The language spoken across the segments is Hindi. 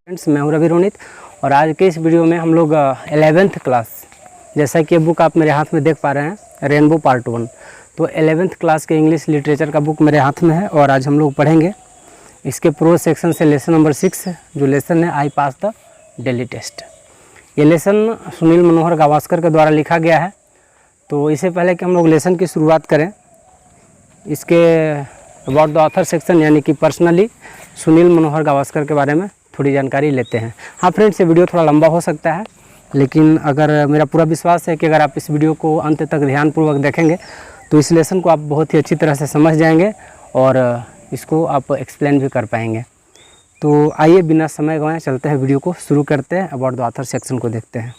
फ्रेंड्स, मैं हूं रवि रोनित और आज के इस वीडियो में हम लोग 11th क्लास, जैसा कि ये बुक आप मेरे हाथ में देख पा रहे हैं रेनबो पार्ट 1, तो 11th क्लास के इंग्लिश लिटरेचर का बुक मेरे हाथ में है और आज हम लोग पढ़ेंगे इसके प्रोज सेक्शन से लेसन नंबर 6, जो लेसन है आई पास द डेली टेस्ट। ये लेसन सुनील मनोहर गावस्कर के द्वारा लिखा गया है। तो इससे पहले कि हम लोग लेसन की शुरुआत करें, इसके अबाउट द ऑथर सेक्शन यानी कि पर्सनली सुनील मनोहर गावस्कर के बारे में थोड़ी जानकारी लेते हैं। हाँ फ्रेंड्स, ये वीडियो थोड़ा लंबा हो सकता है, लेकिन अगर मेरा पूरा विश्वास है कि अगर आप इस वीडियो को अंत तक ध्यानपूर्वक देखेंगे तो इस लेसन को आप बहुत ही अच्छी तरह से समझ जाएंगे और इसको आप एक्सप्लेन भी कर पाएंगे। तो आइए बिना समय गंवाए चलते हैं, वीडियो को शुरू करते हैं। अबाउट द ऑथर सेक्शन को देखते हैं।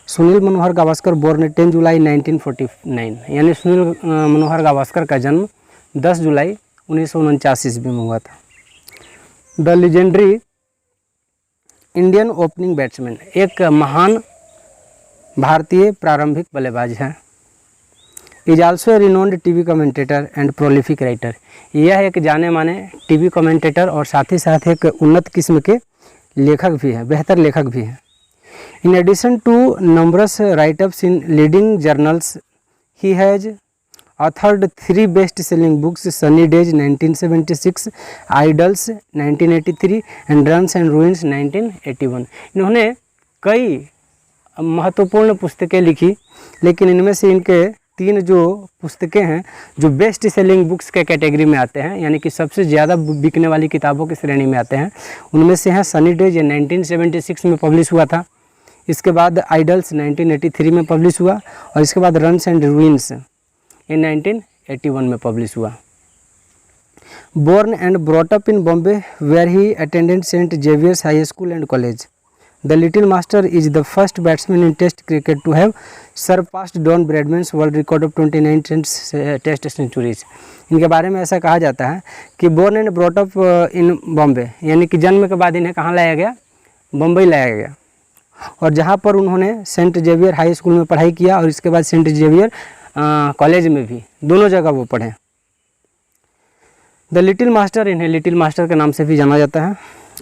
सुनील मनोहर गावस्कर बोर्न 10 जुलाई 1949, यानी सुनील मनोहर गावस्कर का जन्म 10 जुलाई 1949 ईस्वी में हुआ था। The legendary Indian opening batsman, एक महान भारतीय प्रारंभिक बल्लेबाज है। Is also a renowned TV commentator and prolific writer, यह एक जाने माने टीवी कमेंटेटर और साथ ही साथ एक उन्नत किस्म के लेखक भी हैं, बेहतर लेखक भी हैं। In addition to numbers write ups in leading journals, he has authored 3 best-selling books: Sunny Days 1976, Idols 1983 and Runs and Ruins 1981। इन्होंने कई महत्वपूर्ण पुस्तकें लिखी, लेकिन इनमें से इनके 3 जो पुस्तकें हैं जो बेस्ट सेलिंग बुक्स के कैटेगरी में आते हैं, यानी कि सबसे ज़्यादा बिकने वाली किताबों की श्रेणी में आते हैं, उनमें से है सनी डेज, ये 1976 में पब्लिश हुआ था। इसके बाद आइडल्स 1983 में पब्लिश हुआ और इसके बाद रन्स एंड रूइंस ये 1981 में पब्लिश हुआ। Born and brought up in Bombay where he attended Saint Xavier's high school and college. The little master is the first batsman in test cricket to have surpassed Don Bradman's world record of 29 test centuries. इनके बारे में ऐसा कहा जाता है कि born and brought up in Bombay, यानी कि जन्म के बाद इन्हें कहाँ लाया गया, बम्बई लाया गया, और जहाँ पर उन्होंने सेंट जेवियर हाई स्कूल में पढ़ाई किया और इसके बाद सेंट जेवियर कॉलेज में भी, दोनों जगह वो पढ़े। द लिटिल मास्टर, इन्हें लिटिल मास्टर के नाम से भी जाना जाता है।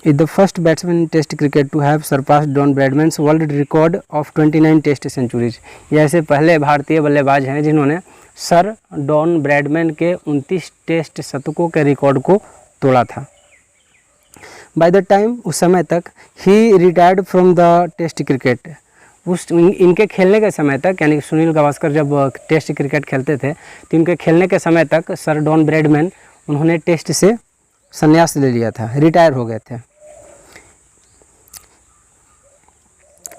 Is the first batsman in test cricket to have surpassed Don Bradman's world record of 29 test centuries. ये ऐसे पहले भारतीय बल्लेबाज हैं जिन्होंने सर डॉन ब्रैडमैन के 29 टेस्ट शतकों के रिकॉर्ड को तोड़ा था। बाय द टाइम, उस समय तक, he retired from the test cricket, इनके खेलने के समय तक, यानी सुनील गावस्कर जब टेस्ट क्रिकेट खेलते थे तो इनके खेलने के समय तक सर डॉन ब्रैडमैन उन्होंने टेस्ट से संन्यास ले लिया था, रिटायर हो गए थे।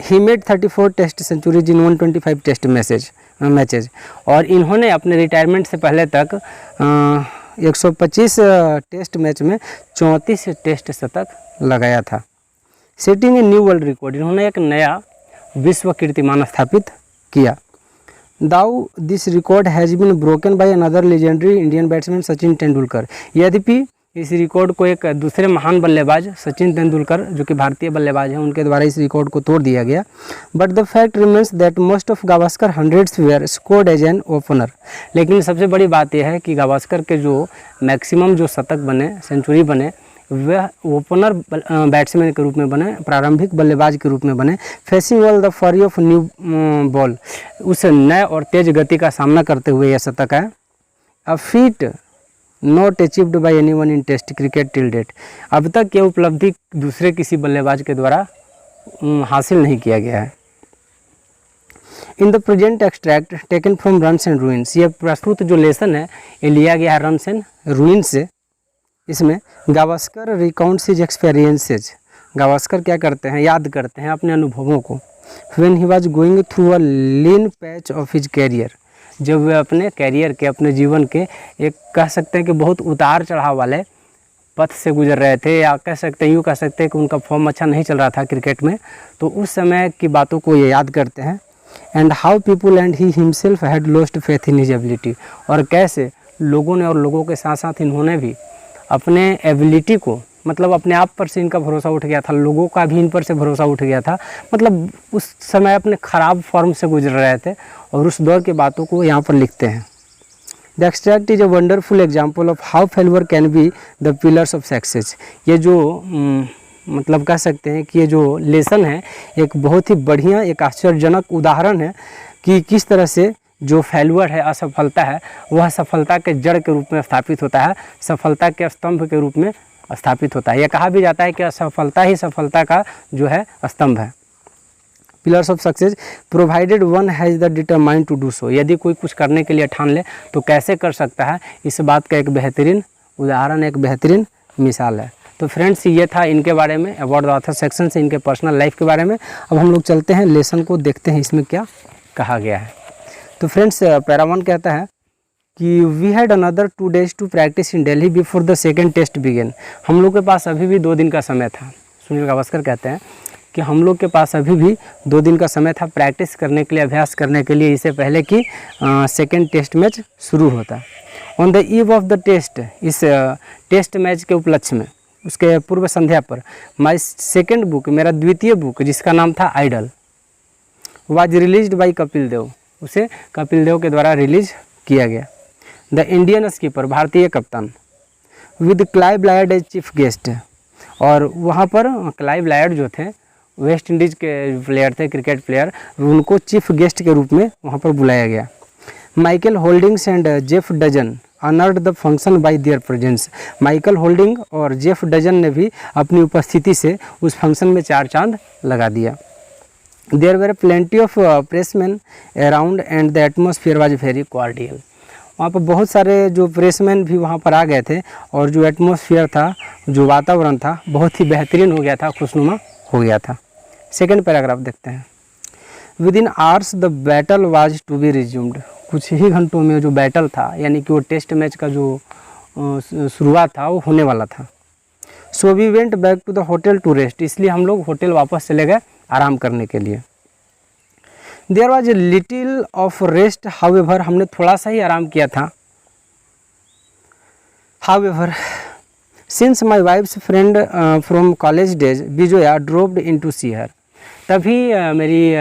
He made 34 test centuries in 125 test matches, और इन्होंने अपने रिटायरमेंट से पहले तक 125 टेस्ट मैच में 34 टेस्ट शतक लगाया था। Setting a new world record, इन्होंने एक नया विश्व कीर्तिमान स्थापित किया। Though this record has been broken by another legendary Indian batsman Sachin Tendulkar. यद्यपि इस रिकॉर्ड को एक दूसरे महान बल्लेबाज सचिन तेंदुलकर, जो कि भारतीय बल्लेबाज हैं, उनके द्वारा इस रिकॉर्ड को तोड़ दिया गया। But the fact remains that most of Gavaskar hundreds were scored as an opener. लेकिन सबसे बड़ी बात यह है कि गावस्कर के जो मैक्सिमम जो शतक बने, सेंचुरी बने, वह ओपनर बैट्समैन के रूप में बने, प्रारंभिक बल्लेबाज के रूप में बने। फेसिंग ऑल द फरी ऑफ न्यू बॉल, उस नए और तेज गति का सामना करते हुए यह शतक है। A feat not achieved by anyone in test cricket till date, अब तक यह उपलब्धि दूसरे किसी बल्लेबाज के द्वारा हासिल नहीं किया गया है। In the present extract taken from runs and ruins, यह प्रस्तुत जो लेसन है ये लिया गया है रन्स एंड रूइंस से। इसमें Gavaskar recounts his experiences, Gavaskar क्या करते हैं, याद करते हैं अपने अनुभवों को। When he was going through a lean patch of his career, जब वे अपने कैरियर के, अपने जीवन के एक कह सकते हैं कि बहुत उतार चढ़ाव वाले पथ से गुजर रहे थे, या कह सकते हैं, यूँ कह सकते हैं कि उनका फॉर्म अच्छा नहीं चल रहा था क्रिकेट में, तो उस समय की बातों को ये याद करते हैं। And how people and he himself had lost faith in his ability, और कैसे लोगों ने और लोगों के साथ साथ इन्होंने भी अपने एबिलिटी को, मतलब अपने आप पर से इनका भरोसा उठ गया था, लोगों का भी इन पर से भरोसा उठ गया था। मतलब उस समय अपने ख़राब फॉर्म से गुजर रहे थे और उस दौर की बातों को यहाँ पर लिखते हैं। The extract is a wonderful example of how failure can be the pillars of success. ये जो मतलब कह सकते हैं कि ये जो लेसन है एक बहुत ही बढ़िया, एक आश्चर्यजनक उदाहरण है कि किस तरह से जो फेल्यूर है, असफलता है, वह सफलता के जड़ के रूप में स्थापित होता है, सफलता के स्तंभ के रूप में स्थापित होता है। यह कहा भी जाता है कि असफलता ही सफलता का जो है स्तंभ है। Pillars of success, provided one has the determined to do so. यदि कोई कुछ करने के लिए ठान ले तो कैसे कर सकता है, इस बात का एक बेहतरीन उदाहरण, एक बेहतरीन मिसाल है। तो फ्रेंड्स, ये था इनके बारे में, अबाउट द ऑथर सेक्शन से इनके पर्सनल लाइफ के बारे में। अब हम लोग चलते हैं लेसन को, देखते हैं इसमें क्या कहा गया है। तो फ्रेंड्स, पैरा 1 कहता है कि we had another 2 days to practice in Delhi before the second test began. हम लोग के पास अभी भी 2 दिन का समय था। सुनील गावस्कर कहते हैं कि हम लोग के पास अभी भी 2 दिन का समय था प्रैक्टिस करने के लिए, अभ्यास करने के लिए, इससे पहले कि सेकेंड टेस्ट मैच शुरू होता। On the eve of the test, इस टेस्ट मैच के उपलक्ष्य में, उसके पूर्व संध्या पर, माई सेकेंड बुक, मेरा द्वितीय बुक जिसका नाम था idol, was released by Kapil Dev, उसे कपिल देव के द्वारा रिलीज किया गया। द इंडियन स्कीपर, भारतीय कप्तान, with Clive Lloyd as chief guest, और वहाँ पर क्लाइव लायर्ड जो थे वेस्ट इंडीज़ के प्लेयर थे, क्रिकेट प्लेयर, उनको चीफ गेस्ट के रूप में वहाँ पर बुलाया गया। Michael Holdings and Jeff Dujon honoured the function by their presence. Michael Holding और जेफ डजन ने भी अपनी उपस्थिति से उस फंक्शन में 4 चांद लगा दिया। There were plenty of pressmen around and the atmosphere was very cordial. वहाँ पर बहुत सारे जो प्रेसमैन भी वहाँ पर आ गए थे और जो एटमॉस्फेयर था, जो वातावरण था, बहुत ही बेहतरीन हो गया था, खुशनुमा हो गया था। सेकेंड पैराग्राफ देखते हैं। Within hours the battle was to be resumed. कुछ ही घंटों में जो बैटल था, यानी कि वो टेस्ट मैच का जो शुरुआत था वो होने वाला था। So we went back to the hotel to rest, इसलिए हम लोग होटल वापस चले गए आराम करने के लिए। There was a little of rest however, हमने थोड़ा सा ही आराम किया था। However since my wife's friend from college days Vijaya dropped in to see her. तभी मेरी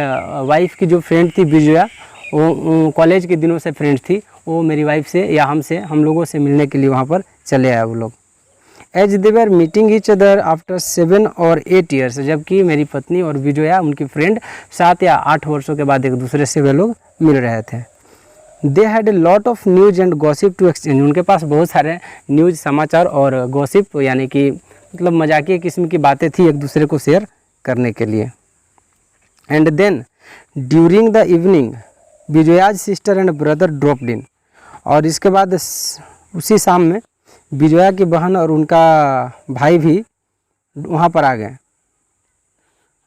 वाइफ की जो फ्रेंड थी विजया, वो कॉलेज के दिनों से फ्रेंड थी, वो मेरी वाइफ से या हम लोगों से मिलने के लिए वहाँ पर चले आए वो लोग। As they were meeting each other after 7 और 8 ईयर्स, जबकि मेरी पत्नी और विजया उनकी फ्रेंड 7 या 8 वर्षों के बाद एक दूसरे से वे लोग मिल रहे थे। They had a lot of news and gossip to exchange, उनके पास बहुत सारे न्यूज, समाचार और गॉसिप यानी कि मतलब मजाकिया किस्म की बातें थी एक दूसरे को शेयर करने के लिए। And then during the evening Vijaya's sister and brother dropped in, और इसके बाद उसी शाम में विजया की बहन और उनका भाई भी वहाँ पर आ गए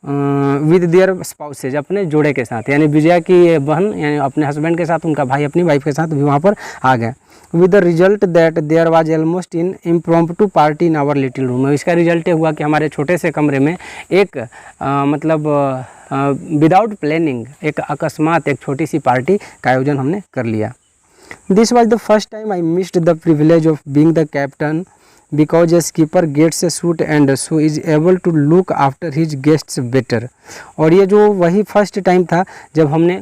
विद देयर स्पाउसेज, अपने जोड़े के साथ, यानी विजया की बहन यानी अपने हस्बैंड के साथ, उनका भाई अपनी वाइफ के साथ भी वहाँ पर आ गए। With the result that there was almost in impromptu party in our little room. इसका रिजल्ट ये हुआ कि हमारे छोटे से कमरे में एक मतलब विदाउट प्लानिंग, एक अकस्मात एक छोटी सी पार्टी का आयोजन हमने कर लिया। This was the first time I missed the privilege of being the captain because a skipper gets a suit and so is able to look after his guests better। और ये जो वही फर्स्ट टाइम था जब हमने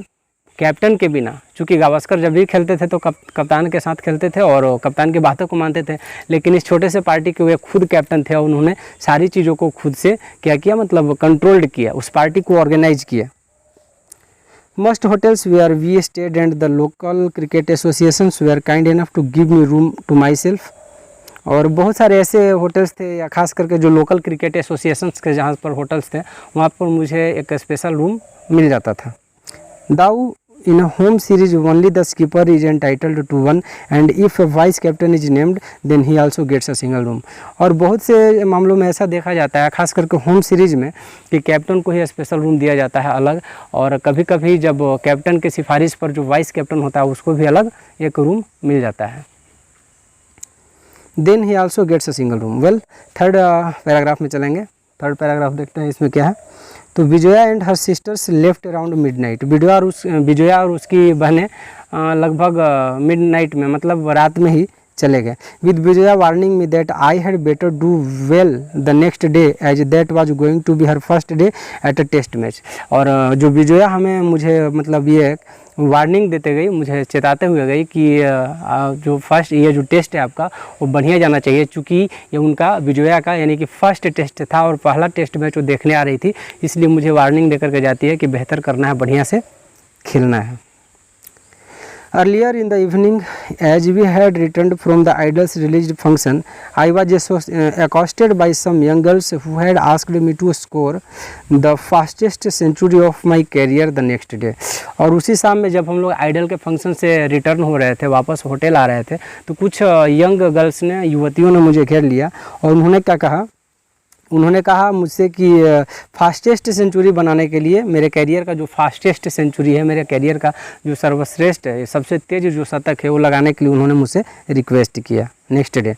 कैप्टन के बिना, चूँकि गावस्कर जब भी खेलते थे तो कप्तान के साथ खेलते थे और कप्तान की बातों को मानते थे, लेकिन इस छोटे से पार्टी के वे खुद कैप्टन थे और उन्होंने सारी चीज़ों को खुद से क्या किया, मतलब कंट्रोल्ड किया, उस पार्टी को ऑर्गेनाइज किया। Most hotels where we stayed and the local cricket associations were kind enough to give me room to myself। और बहुत सारे ऐसे होटल्स थे या खास करके जो लोकल क्रिकेट एसोसिएशंस के जहाँ पर होटल्स थे वहाँ पर मुझे एक स्पेशल रूम मिल जाता था। Though in home series only the skipper is entitled to one and if vice captain is named then he also gets a single room. और बहुत से मामलों में ऐसा देखा जाता है, खास करके होम सीरीज में, कि कैप्टन को ही स्पेशल रूम दिया जाता है अलग, और कभी कभी जब कैप्टन की सिफारिश पर जो वाइस कैप्टन होता है उसको भी अलग एक रूम मिल जाता है। Then he also gets a single room. Well, third paragraph में चलेंगे। थर्ड पैराग्राफ देखते हैं इसमें क्या है। तो Vijaya and her sisters left around midnight. Vijaya और उसकी बहनें लगभग मिडनाइट में, मतलब रात में ही चले गए। With Vijaya warning me that I had better do well the next day as that was going to be her first day at a test match. और जो विजया मुझे मतलब ये वार्निंग देते गई, मुझे चेताते हुए गई कि जो फर्स्ट ये जो टेस्ट है आपका वो बढ़िया जाना चाहिए, चूँकि ये उनका विजया का यानी कि फ़र्स्ट टेस्ट था और पहला टेस्ट मैच वो देखने आ रही थी, इसलिए मुझे वार्निंग देकर के जाती है कि बेहतर करना है, बढ़िया से खेलना है। Earlier in the evening, as we had returned from the Idols released function, I was accosted by some young girls who had asked me to score the fastest century of my career the next day. और उसी शाम में जब हम लोग आइडल के फंक्शन से रिटर्न हो रहे थे, वापस होटल आ रहे थे, तो कुछ यंग गर्ल्स ने, युवतियों ने मुझे घेर लिया और उन्होंने क्या कहा, उन्होंने कहा मुझसे कि फास्टेस्ट सेंचुरी बनाने के लिए, मेरे कैरियर का जो फास्टेस्ट सेंचुरी है, मेरे कैरियर का जो सर्वश्रेष्ठ है, सबसे तेज़ जो शतक है वो लगाने के लिए उन्होंने मुझसे रिक्वेस्ट किया next day.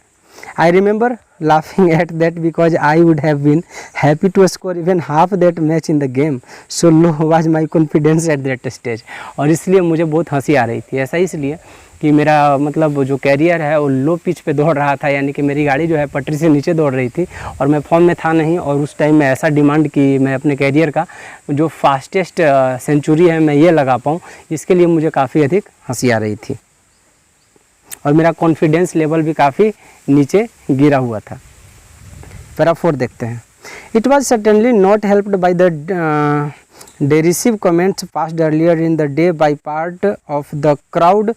I remember laughing at that because I would have been happy to score even half that match in the game. So low was my confidence at that stage. और इसलिए मुझे बहुत हंसी आ रही थी। ऐसा इसलिए कि मेरा मतलब जो कैरियर है वो लो पिच पे दौड़ रहा था, यानी कि मेरी गाड़ी जो है पटरी से नीचे दौड़ रही थी और मैं फॉर्म में था नहीं, और उस टाइम में ऐसा डिमांड कि मैं अपने कैरियर का जो फास्टेस्ट सेंचुरी है मैं ये लगा पाऊँ, इसके लिए मुझे काफ़ी अधिक हंसी आ रही थी और मेरा कॉन्फिडेंस लेवल भी काफ़ी नीचे गिरा हुआ था। पैरा 4 देखते हैं। It was certainly not helped by the derisive comments passed earlier in the day by part of the crowd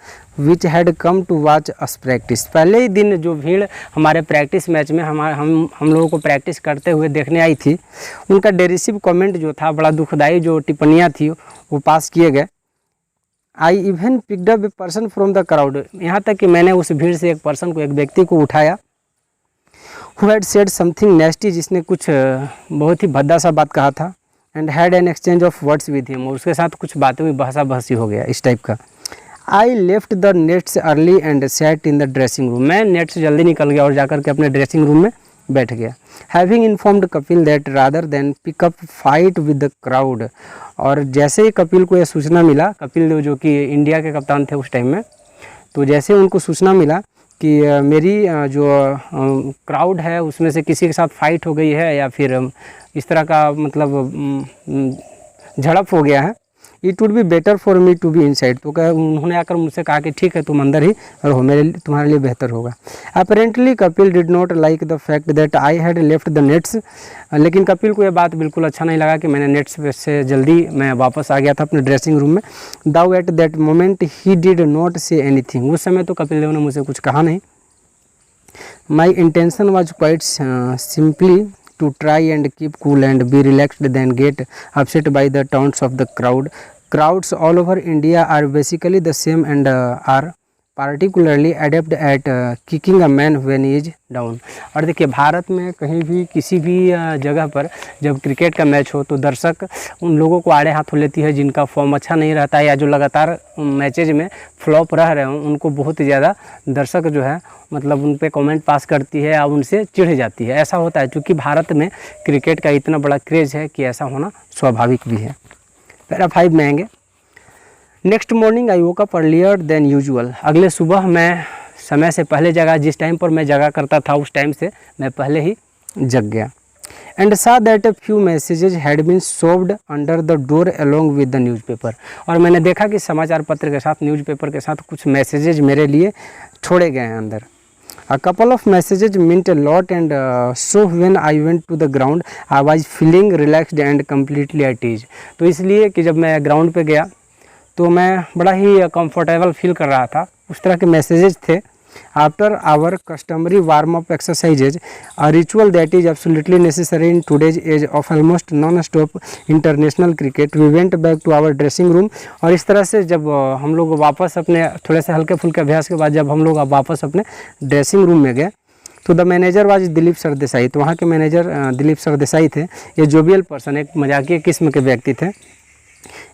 which had come to watch us practice. पहले ही दिन जो भीड़ हमारे प्रैक्टिस मैच में हम लोगों को प्रैक्टिस करते हुए देखने आई थी, उनका डेरिसिव कमेंट जो था, बड़ा दुखदाई जो टिप्पणियाँ थी वो पास किए गए। I even picked up a person from the crowd, यहाँ तक कि मैंने उस भीड़ से एक पर्सन को, एक व्यक्ति को उठाया, who had said something nasty, जिसने कुछ बहुत ही भद्दा सा बात कहा था, and had an exchange of words with him, और उसके साथ कुछ बातें हुई, बहसा बहसी हो गया इस टाइप का। I left the nets early and sat in the dressing room, मैं नेट से जल्दी निकल गया और जाकर के अपने ड्रेसिंग रूम में बैठ गया। Having informed Kapil that rather than pickup fight with the crowd, और जैसे ही कपिल को यह सूचना मिला, कपिल देव जो कि इंडिया के कप्तान थे उस टाइम में, तो जैसे उनको सूचना मिला कि मेरी जो क्राउड है उसमें से किसी के साथ फाइट हो गई है या फिर इस तरह का मतलब झड़प हो गया है, it would be better for me to be inside, तो क्या उन्होंने आकर मुझसे कहा कि ठीक है तुम अंदर ही रहो, तुम्हारे लिए बेहतर होगा। Apparently Kapil did not like the fact that I had left the nets, लेकिन कपिल को यह बात बिल्कुल अच्छा नहीं लगा कि मैंने नेट्स से जल्दी मैं वापस आ गया था अपने ड्रेसिंग रूम में। Though at that moment he did not say anything, उस समय तो कपिल देव ने मुझे कुछ कहा नहीं। My intention was quite simply to try and keep cool and be relaxed than get upset by the taunts of the crowd. Crowds all over India are basically the same and are particularly adept at kicking a man when he is down. और देखिए भारत में कहीं भी किसी भी जगह पर जब क्रिकेट का मैच हो तो दर्शक उन लोगों को आड़े हाथों लेती है जिनका फॉर्म अच्छा नहीं रहता है या जो लगातार मैचेज में फ्लॉप रह रहे हों, उनको बहुत ही ज़्यादा दर्शक जो है मतलब उन पे कमेंट पास करती है या उनसे चिढ़ जाती है। ऐसा होता है क्योंकि भारत में क्रिकेट का इतना बड़ा क्रेज़ है कि ऐसा होना स्वाभाविक भी है। पैरा 5 में आएंगे। Next morning I woke up earlier than usual, अगले सुबह मैं समय से पहले जगा, जिस टाइम पर मैं जगा करता था उस टाइम से मैं पहले ही जग गया। And saw that a few messages had been shoved under the door along with the newspaper, और मैंने देखा कि समाचार पत्र के साथ, न्यूज़पेपर के साथ कुछ मैसेजेज मेरे लिए छोड़े गए हैं अंदर। A couple of messages meant a lot and so when I went to the ground I was feeling relaxed and completely at ease। तो इसलिए कि जब मैं ग्राउंड पे गया तो मैं बड़ा ही कंफर्टेबल फील कर रहा था। उस तरह के मैसेजेस थे। After our customary warm up exercises, a ritual that is absolutely necessary in today's age of almost non stop international cricket, we went back to our dressing room. और इस तरह से जब हम लोग वापस अपने थोड़े से हल्के फुल्के अभ्यास के बाद जब हम लोग वापस अपने ड्रेसिंग रूम में गए तो the manager was Dilip Sardesai, तो वहाँ के मैनेजर दिलीप सरदेसाई थे। ये जोवियल पर्सन, एक मजाकिया किस्म के व्यक्ति थे।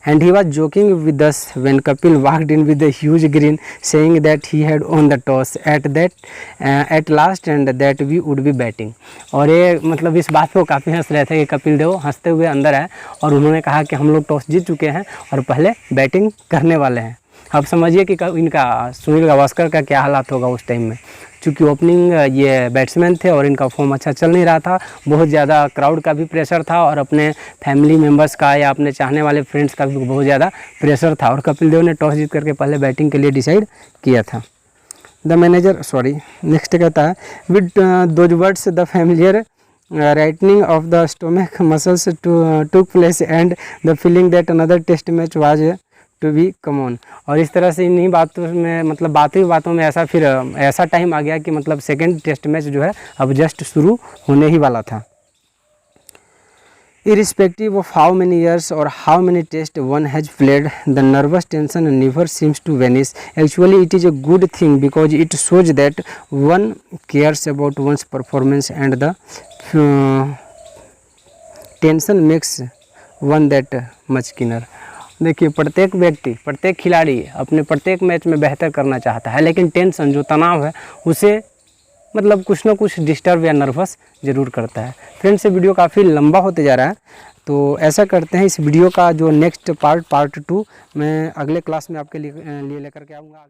And he was joking with us when Kapil walked in with a huge grin, saying that he had won the toss at last and that we would be batting। और ये मतलब इस बात को काफ़ी हंस रहे थे कि कपिल देव हंसते हुए अंदर आए और उन्होंने कहा कि हम लोग टॉस जीत चुके हैं और पहले बैटिंग करने वाले हैं। अब समझिए कि इनका सुनील गावस्कर का क्या हालात होगा उस टाइम में। चूँकि ओपनिंग ये बैट्समैन थे और इनका फॉर्म अच्छा चल नहीं रहा था, बहुत ज़्यादा क्राउड का भी प्रेशर था और अपने फैमिली मेम्बर्स का या अपने चाहने वाले फ्रेंड्स का भी बहुत ज़्यादा प्रेशर था। और कपिल देव ने टॉस जीत करके पहले बैटिंग के लिए डिसाइड किया था। द मैनेजर नेक्स्ट कहता है, with those words the familiar tightening of the stomach muscles took place and the feeling that another test match was to be come on. और इस तरह से इन्हीं बातों में मतलब बातों में ऐसा टाइम आ गया कि मतलब सेकेंड टेस्ट मैच जो है अब जस्ट शुरू होने ही वाला था। Irrespective of how many years or how many tests one has played, the nervous tension never seems to vanish. Actually, it is a good thing because it shows that one cares about one's performance, and the tension makes one that much keener. देखिए, प्रत्येक व्यक्ति, प्रत्येक खिलाड़ी अपने प्रत्येक मैच में बेहतर करना चाहता है, लेकिन टेंशन जो तनाव है उसे मतलब कुछ ना कुछ डिस्टर्ब या नर्वस ज़रूर करता है। फ्रेंड्स, ये वीडियो काफ़ी लंबा होते जा रहा है, तो ऐसा करते हैं इस वीडियो का जो नेक्स्ट पार्ट 2 मैं अगले क्लास में आपके लिए लेकर के आऊँगा।